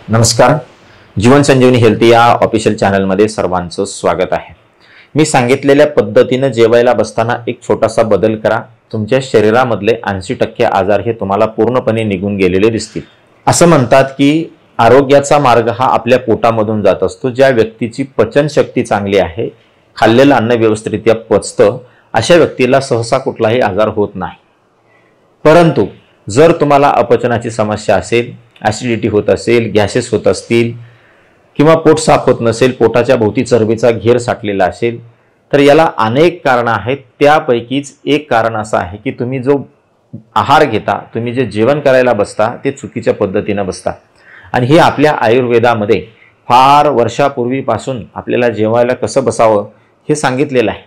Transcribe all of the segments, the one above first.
नमस्कार. जीवन संजीवनी हेल्थ या ऑफिशियल चॅनलमध्ये सर्वांचं स्वागत आहे. मी सांगितलेल्या पद्धतीने जेवायला बसताना एक छोटासा बदल करा. तुमच्या शरीरामधले 80% आजार हे तुम्हाला पूर्णपणे निघून गेलेले दिसतील. असं म्हणतात की आरोग्याचा मार्ग हा आपल्या पोटामधून जात असतो. ज्या व्यक्तीची पचनशक्ती चांगली आहे, खाल्लेलं अन्न व्यवस्थितरित्या पचतं, अशा व्यक्तीला सहसा कुठलाही आजार होत नाही. परंतु जर तुम्हाला अपचनाची समस्या असेल, ॲसिडिटी होत असेल, गॅसेस होत असतील किंवा पोट साफ होत नसेल, पोटाच्या भोवती चरबीचा घेर साठलेला असेल, तर याला अनेक कारणं आहेत. त्यापैकीच एक कारण असं आहे की तुम्ही जो आहार घेता, तुम्ही जे जेवण करायला बसता ते चुकीच्या पद्धतीनं बसता. आणि हे आपल्या आयुर्वेदामध्ये फार वर्षापूर्वीपासून आपल्याला जेवायला कसं बसावं हे सांगितलेलं आहे.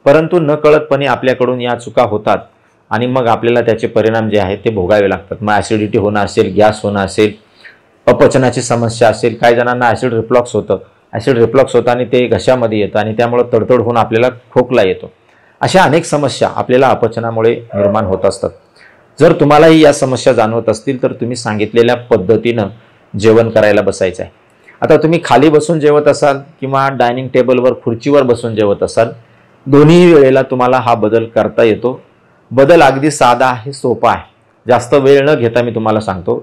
परंतु नकळतपणे आपल्याकडून या चुका होतात आणि मग आपल्याला त्याचे परिणाम जे आहेत ते भोगावे लागतात. मग ॲसिडिटी होणं असेल, गॅस होणं असेल, अपचनाची समस्या असेल, काही जणांना ॲसिड रिफ्लक्स होतं. ॲसिड रिफ्लक्स होतं आणि ते घशामध्ये येतं आणि त्यामुळे तडतड होऊन आपल्याला खोकला येतो. अशा अनेक समस्या आपल्याला अपचनामुळे निर्माण होत असतात. जर तुम्हालाही या समस्या जाणवत असतील तर तुम्ही सांगितलेल्या पद्धतीनं जेवण करायला बसायचं आहे. आता तुम्ही खाली बसून जेवत असाल किंवा डायनिंग टेबलवर खुर्चीवर बसून जेवत असाल, दोन्ही वेळेला तुम्हाला हा बदल करता येतो. बदल अगदी साधा आहे, सोपा आहे. जास्त वेळ न घेता मी तुम्हाला सांगतो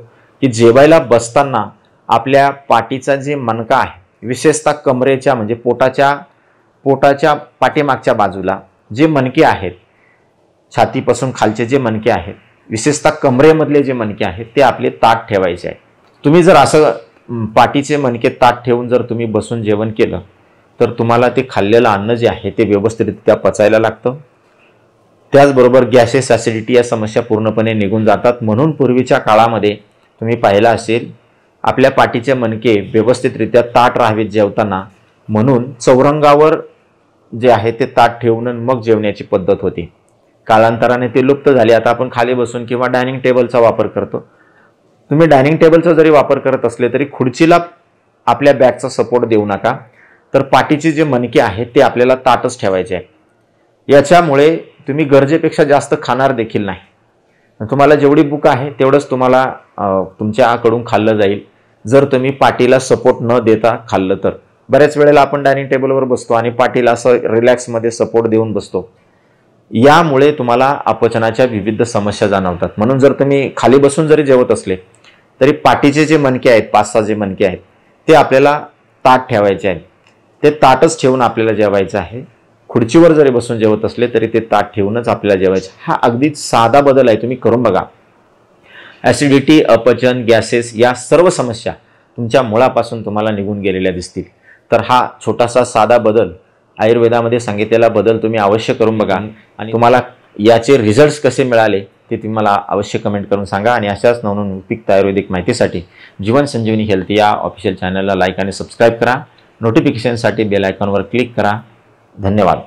की जेवायला बसताना आपल्या पाठीचा जे मणका आहे, विशेषतः कमरेच्या म्हणजे पोटाच्या पाठीमागच्या बाजूला जे मणके आहेत, छातीपासून खालचे जे मणके आहेत, विशेषतः कमरेमधले जे मणके आहेत ते आपले ताठ ठेवायचे आहे. तुम्ही जर असं पाठीचे मणके ताठ ठेवून जर तुम्ही बसून जेवण केलं तर तुम्हाला ते खाल्लेलं अन्न जे आहे ते व्यवस्थितरित्या पचायला लागतं. त्याचबरोबर गॅसेस, ॲसिडिटी या समस्या पूर्णपणे निघून जातात. म्हणून पूर्वीच्या काळामध्ये तुम्ही पाहिलं असेल, आपल्या पाठीचे मणके व्यवस्थितरित्या ताठ राहावेत जेवताना म्हणून चौरंगावर जे आहे ते ताठ ठेवून मग जेवण्याची पद्धत होती. कालांतराने ते लुप्त झाले. आता आपण खाली बसून किंवा डायनिंग टेबलचा वापर करतो. तुम्ही डायनिंग टेबलचा जरी वापर करत असले तरी खुर्चीला आपल्या बॅकचा सपोर्ट देऊ नका. तर पाठीचे जे मणके आहेत ते आपल्याला ताठच ठेवायचे आहे. याच्यामुळे तुम्ही गरजेपेक्षा जास्त खाणार देखील नाही. तुम्हाला जेवढी भूक आहे तेवढंच तुम्हाला तुमच्याकडून खाल्लं जाईल जर तुम्ही पाठीला सपोर्ट न देता खाल्लं तर. बऱ्याच वेळेला आपण डायनिंग टेबलवर बसतो आणि पाठीला असं रिलॅक्समध्ये सपोर्ट देऊन बसतो. यामुळे तुम्हाला अपचनाच्या विविध समस्या जाणवतात. म्हणून जर तुम्ही खाली बसून जरी जेवत असले तरी पाठीचे जे मणके आहेत, 5-6 जे मणके आहेत ते आपल्याला ताठ ठेवायचे आहेत. ते ताठच ठेवून आपल्याला जेवायचं आहे. खुर्चीवर जरी बसून जेवत असले तरी ते ताट ठेवूनच आपल्याला जेवायचं. हा अगदी साधा बदल आहे, तुम्ही करून बघा. ॲसिडिटी, अपचन, गॅसेस या सर्व समस्या तुमच्या मुळापासून तुम्हाला निघून गेलेल्या दिसतील. तर हा छोटासा साधा बदल, आयुर्वेदामध्ये सांगितलेला बदल तुम्ही अवश्य करून बघा आणि तुम्हाला याचे रिझल्ट्स कसे मिळाले ते तुम्ही मला अवश्य कमेंट करून सांगा. आणि अशाच नवनवीन उपयुक्त आयुर्वेदिक माहितीसाठी जीवन संजीवनी हेल्थ या ऑफिशियल चॅनलला लाईक आणि सबस्क्राईब करा. नोटिफिकेशनसाठी बेल आयकॉनवर क्लिक करा. धन्यवाद.